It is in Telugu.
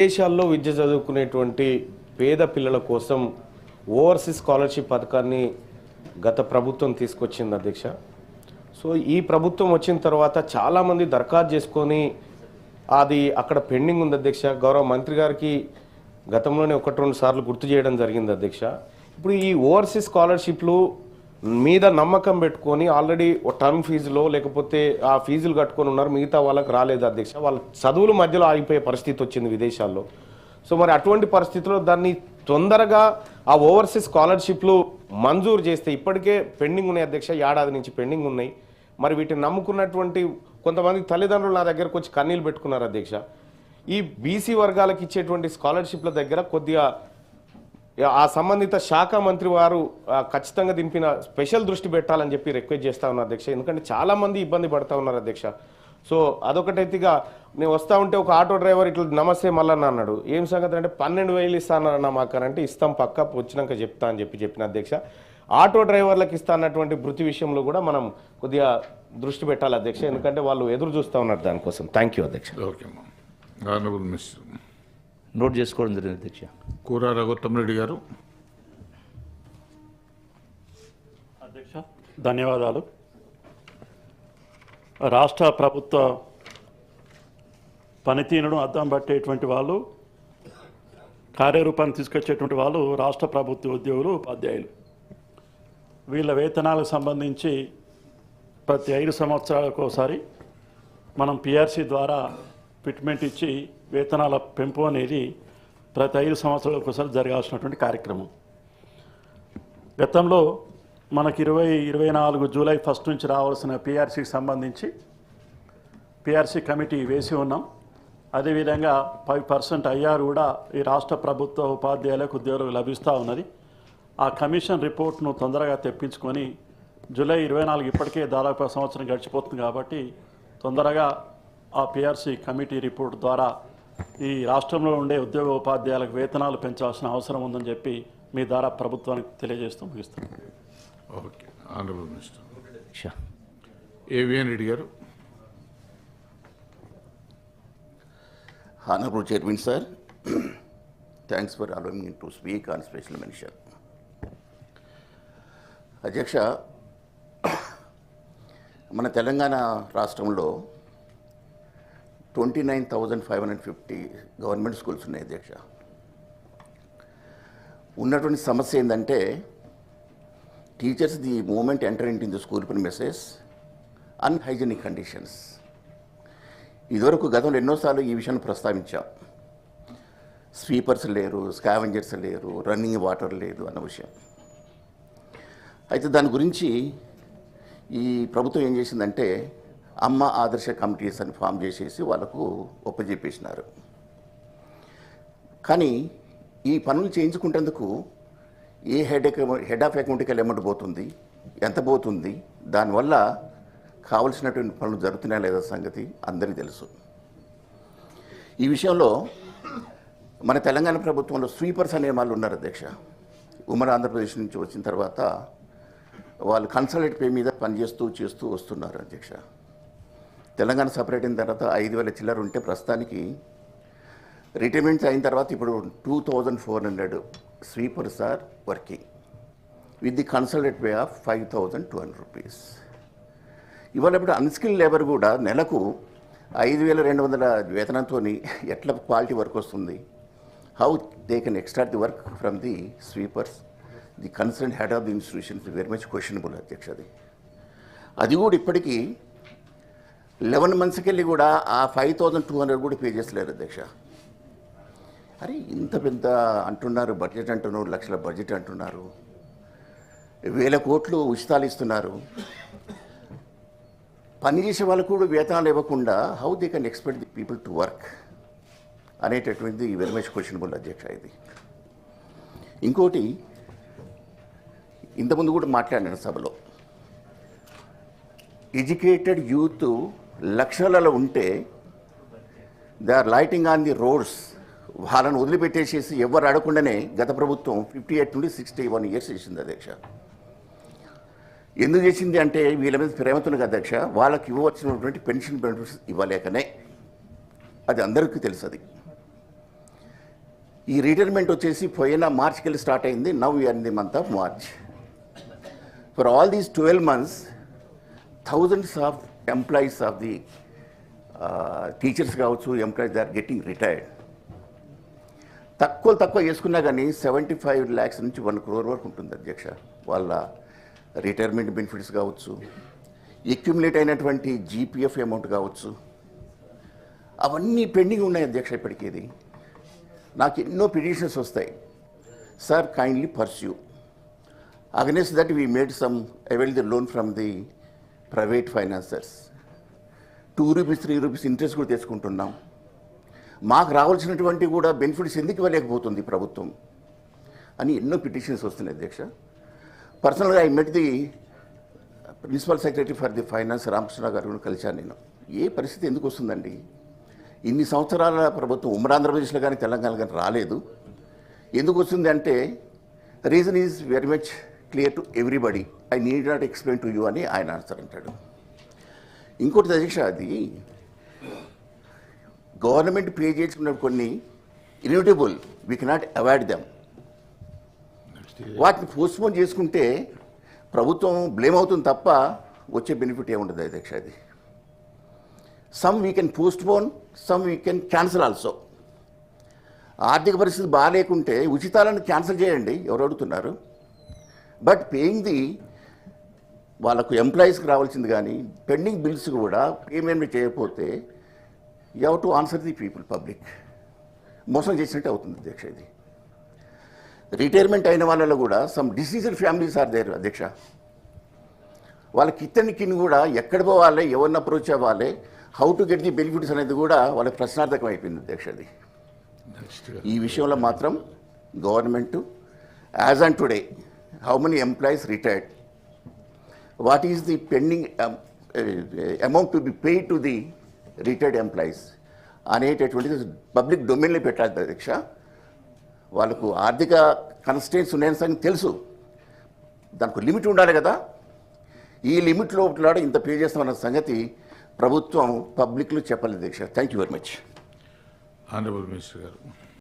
దేశాల్లో విద్య చదువుకునేటువంటి పేద పిల్లల కోసం ఓవర్సీస్ స్కాలర్షిప్ పథకాన్ని గత ప్రభుత్వం తీసుకొచ్చింది అధ్యక్ష. సో ఈ ప్రభుత్వం వచ్చిన తర్వాత చాలామంది దరఖాస్తు చేసుకొని అది అక్కడ పెండింగ్ ఉంది అధ్యక్ష. గౌరవ మంత్రి గారికి గతంలోనే 1-2 సార్లు గుర్తు చేయడం జరిగింది అధ్యక్ష. ఇప్పుడు ఈ ఓవర్సీస్ స్కాలర్షిప్లు మీద నమ్మకం పెట్టుకొని ఆల్రెడీ టర్మ్ ఫీజులో లేకపోతే ఆ ఫీజులు కట్టుకొని ఉన్నారు, మిగతా వాళ్ళకి రాలేదు అధ్యక్ష. వాళ్ళ చదువుల మధ్యలో ఆగిపోయే పరిస్థితి వచ్చింది విదేశాల్లో. సో మరి అటువంటి పరిస్థితుల్లో దాన్ని తొందరగా ఆ ఓవర్సీస్ స్కాలర్షిప్లు మంజూరు చేస్తే, ఇప్పటికే పెండింగ్ ఉన్నాయి అధ్యక్ష, ఏడాది నుంచి పెండింగ్ ఉన్నాయి. మరి వీటిని నమ్ముకున్నటువంటి కొంతమంది తల్లిదండ్రులు నా దగ్గరకు వచ్చి కన్నీళ్ళు పెట్టుకున్నారు అధ్యక్ష. ఈ బీసీ వర్గాలకు ఇచ్చేటువంటి స్కాలర్షిప్ల దగ్గర కొద్దిగా ఆ సంబంధిత శాఖ మంత్రి వారు ఖచ్చితంగా దీనిపైన స్పెషల్ దృష్టి పెట్టాలని చెప్పి రిక్వెస్ట్ చేస్తా ఉన్నారు అధ్యక్ష. ఎందుకంటే చాలామంది ఇబ్బంది పడుతూ ఉన్నారు అధ్యక్ష. సో అదొకటైతేగా నేను వస్తూ ఉంటే ఒక ఆటో డ్రైవర్ ఇట్లా నమస్తే మల్లన్న అన్నాడు. ఏం సంగతి అంటే 12,000 ఇస్తానన్నా మాకనంటే ఇస్తాం పక్క వచ్చినాక చెప్తా అని చెప్పిన అధ్యక్ష. ఆటో డ్రైవర్లకు ఇస్తా అన్నటువంటి వృత్తి విషయంలో కూడా మనం కొద్దిగా దృష్టి పెట్టాలి అధ్యక్ష, ఎందుకంటే వాళ్ళు ఎదురు చూస్తూ ఉన్నారు దానికోసం. థ్యాంక్ యూ అధ్యక్ష. ఓకే నోట్ చేసుకోవడం జరిగింది అధ్యక్ష. కూర రఘుత్తమరెడ్డి గారు. అధ్యక్ష ధన్యవాదాలు. రాష్ట్ర ప్రభుత్వ పనితీరును అద్దం పట్టేటువంటి వాళ్ళు, కార్యరూపాన్ని తీసుకొచ్చేటువంటి వాళ్ళు రాష్ట్ర ప్రభుత్వ ఉద్యోగులు, ఉపాధ్యాయులు. వీళ్ళ వేతనాలకు సంబంధించి ప్రతి 5 సంవత్సరాలకు ఒకసారి మనం పిఆర్సీ ద్వారా ఫిట్మెంట్ ఇచ్చి వేతనాల పెంపు అనేది ప్రతి 5 సంవత్సరాలకు ఒకసారి జరగాల్సినటువంటి కార్యక్రమం. గతంలో మనకి 2024 జూలై 1 నుంచి రావాల్సిన పిఆర్సీకి సంబంధించి పిఆర్సీ కమిటీ వేసి ఉన్నాం. అదేవిధంగా 5% ఐఆర్ కూడా ఈ రాష్ట్ర ప్రభుత్వ ఉపాధ్యాయులకు ఉద్యోగులకు లభిస్తూ ఉన్నది. ఆ కమిషన్ రిపోర్ట్ను తొందరగా తెప్పించుకొని జూలై 24 ఇప్పటికే దాదాపు సంవత్సరం గడిచిపోతుంది కాబట్టి తొందరగా ఆ పిఆర్సీ కమిటీ రిపోర్ట్ ద్వారా ఈ రాష్ట్రంలో ఉండే ఉద్యోగ ఉపాధ్యాయులకు వేతనాలు పెంచాల్సిన అవసరం ఉందని చెప్పి మీ ద్వారా ప్రభుత్వానికి తెలియజేస్తూ ముగిస్తున్నాను. Okay. Honourable minister Shah AVN Reddy గారు. Honorable Chairman, sir, thanks for allowing me to speak on special mention. అధ్యక్ష, మన తెలంగాణ రాష్ట్రంలో 29,550 గవర్నమెంట్ స్కూల్స్ ఉన్నాయి అధ్యక్ష. ఉన్నటువంటి సమస్య ఏంటంటే teachers the moment enter in the school premises unhygienic conditions. ఇదివరకు గతంలో ఎన్నోసార్లు ఈ విషయాన్ని ప్రస్తావించాం. స్వీపర్స్ లేరు, స్కావెంజర్స్ లేరు, రన్నింగ్ వాటర్ లేదు అన్న విషయం. అయితే దాని గురించి ఈ ప్రభుత్వం ఏం చేసిందంటే అమ్మ ఆదర్శ కమిటీస్ అని ఫామ్ చేసేసి వాళ్ళకు ఒప్పజెప్పేసినారు. కానీ ఈ పనులు చేయించుకుంటేందుకు ఏ హెడ్ ఆఫ్ అకౌంట్కి అమౌంట్ పోతుంది, ఎంత పోతుంది, దానివల్ల కావలసినటువంటి పనులు జరుగుతున్నాయా లేదా సంగతి అందరికీ తెలుసు. ఈ విషయంలో మన తెలంగాణ ప్రభుత్వంలో స్వీపర్స్ అనే వాళ్ళు ఉన్నారు అధ్యక్ష. ఉమ్మడి ఆంధ్రప్రదేశ్ నుంచి వచ్చిన తర్వాత వాళ్ళు కన్సల్టెంట్ పే మీద చేస్తూ వస్తున్నారు అధ్యక్ష. తెలంగాణ సపరేట్ అయిన తర్వాత 5,000 చిల్లర ఉంటే ప్రస్తుతానికి రిటైర్మెంట్స్ అయిన తర్వాత ఇప్పుడు 2,400 sweepers are working with the consultant pay of 5,200 rupees. ఇవాళ ఇప్పుడు అన్స్కిల్ లేబర్ కూడా నెలకు 5,200 వేతనంతో ఎట్లా క్వాలిటీ వర్క్ వస్తుంది? How they can extract the work from the sweepers? The concern head of the institutions very much questionable అధ్యక్ష. అది కూడా ఇప్పటికీ 11 monthsకి వెళ్ళి కూడా ఆ 5,200 కూడా పే చేసలేరు అధ్యక్ష. అరే ఇంత పెద్ద అంటున్నారు, బడ్జెట్ అంటున్నారు, లక్షల బడ్జెట్ అంటున్నారు, 1,000 కోట్లు ఉచితాలు ఇస్తున్నారు. పనిచేసే వాళ్ళకు కూడా వేతనాలు ఇవ్వకుండా how they can expect the people to work అనేటటువంటిది వెరీ మచ్ క్వశ్చనబుల్ అధ్యక్ష. ఇది ఇంకోటి, ఇంతకుముందు కూడా మాట్లాడినాను సభలో, ఎడ్యుకేటెడ్ యూత్ లక్షలలో ఉంటే they are lighting on the roads. వాళ్ళని వదిలిపెట్టేసేసి ఎవరు అడగకుండానే గత ప్రభుత్వం 58 నుండి 61 years చేసింది అధ్యక్ష. ఎందుకు చేసింది అంటే వీళ్ళ మీద ప్రేమతున్నది అధ్యక్ష. వాళ్ళకి ఇవ్వవలసినటువంటి పెన్షన్ బెనిఫిట్స్ ఇవ్వలేకనే, అది అందరికీ తెలుసు. అది ఈ రిటైర్మెంట్ వచ్చేసి పోయిన మార్చ్కి వెళ్ళి స్టార్ట్ అయింది. Now we are in the month of March. For all these 12 months, thousands of employees of the teachers కావచ్చు, employees they are getting retired. తక్కువ చేసుకున్నా కానీ 75 lakhs నుంచి 1 crore వరకు ఉంటుంది అధ్యక్ష. వాళ్ళ రిటైర్మెంట్ బెనిఫిట్స్ కావచ్చు, అక్యుములేట్ అయినటువంటి జీపీఎఫ్ అమౌంట్ కావచ్చు, అవన్నీ పెండింగ్ ఉన్నాయి అధ్యక్ష. ఇప్పటికేది నాకు ఎన్నో పిటిషన్స్ వస్తాయి. Sir kindly pursue. Against that we made some avail the loan from the private financiers. 2 rupees 3 rupees interest కూడా తెచ్చుకుంటున్నాం. మాకు రావాల్సినటువంటి కూడా బెనిఫిట్స్ ఎందుకు ఇవ్వలేకపోతుంది ప్రభుత్వం అని ఎన్నో పిటిషన్స్ వస్తున్నాయి అధ్యక్ష. పర్సనల్గా I met the principal secretary for the finance Ramakrishna garu కూడా కలిశాను నేను. ఏ పరిస్థితి ఎందుకు వస్తుందండి? ఇన్ని సంవత్సరాల ప్రభుత్వం ఉమ్మడి ఆంధ్రప్రదేశ్లో కానీ తెలంగాణ కానీ రాలేదు. ఎందుకు వస్తుంది అంటే reason is very much clear to everybody. I need not explain to you అని ఆయన ఆన్సర్ అంటాడు. ఇంకోటి అధ్యక్ష, అది గవర్నమెంట్ పే చేసుకున్న కొన్ని ఇన్యూటబుల్, వీ కెనాట్ అవాయిడ్ దెమ్. వాటిని పోస్ట్పోన్ చేసుకుంటే ప్రభుత్వం బ్లేమ్ అవుతుంది తప్ప వచ్చే బెనిఫిట్ ఏముండదు అధ్యక్ష. అది some we can postpone, some we can cancel also. ఆర్థిక పరిస్థితి బాగాలేకుంటే ఉచితాలను క్యాన్సిల్ చేయండి, ఎవరు అడుగుతున్నారు? బట్ పేయింగ్ ది వాళ్ళకు ఎంప్లాయీస్కి రావాల్సింది కానీ పెండింగ్ బిల్స్ కూడా పేమెంట్ చేయకపోతే you have to answer the people, public. మోసం చేసినట్టు అవుతుంది అధ్యక్ష. ఇది రిటైర్మెంట్ అయిన వాళ్ళలో కూడా some deceased families are there అధ్యక్ష. వాళ్ళకి ఇతనికి కూడా ఎక్కడ పోవాలి, ఎవరిని అప్రోచ్ అవ్వాలి, how to get the benefits అనేది కూడా వాళ్ళకి ప్రశ్నార్థకం అయిపోయింది అధ్యక్ష. అది ఈ విషయంలో మాత్రం government as on today how many employees retired, what is the pending amount to be paid to the retired employees అనేటటువంటిది పబ్లిక్ డొమైన్లో పెట్టాలి అధ్యక్ష. వాళ్ళకు ఆర్థిక కన్స్టెంట్స్ ఉన్నాయని సంగతి తెలుసు, దానికి లిమిట్ ఉండాలి కదా. ఈ లిమిట్ లోపల ఇంత పే చేస్తామన్న సంగతి ప్రభుత్వం పబ్లిక్లో చెప్పాలి అధ్యక్ష. Thank you very much. Honourable minister గారు.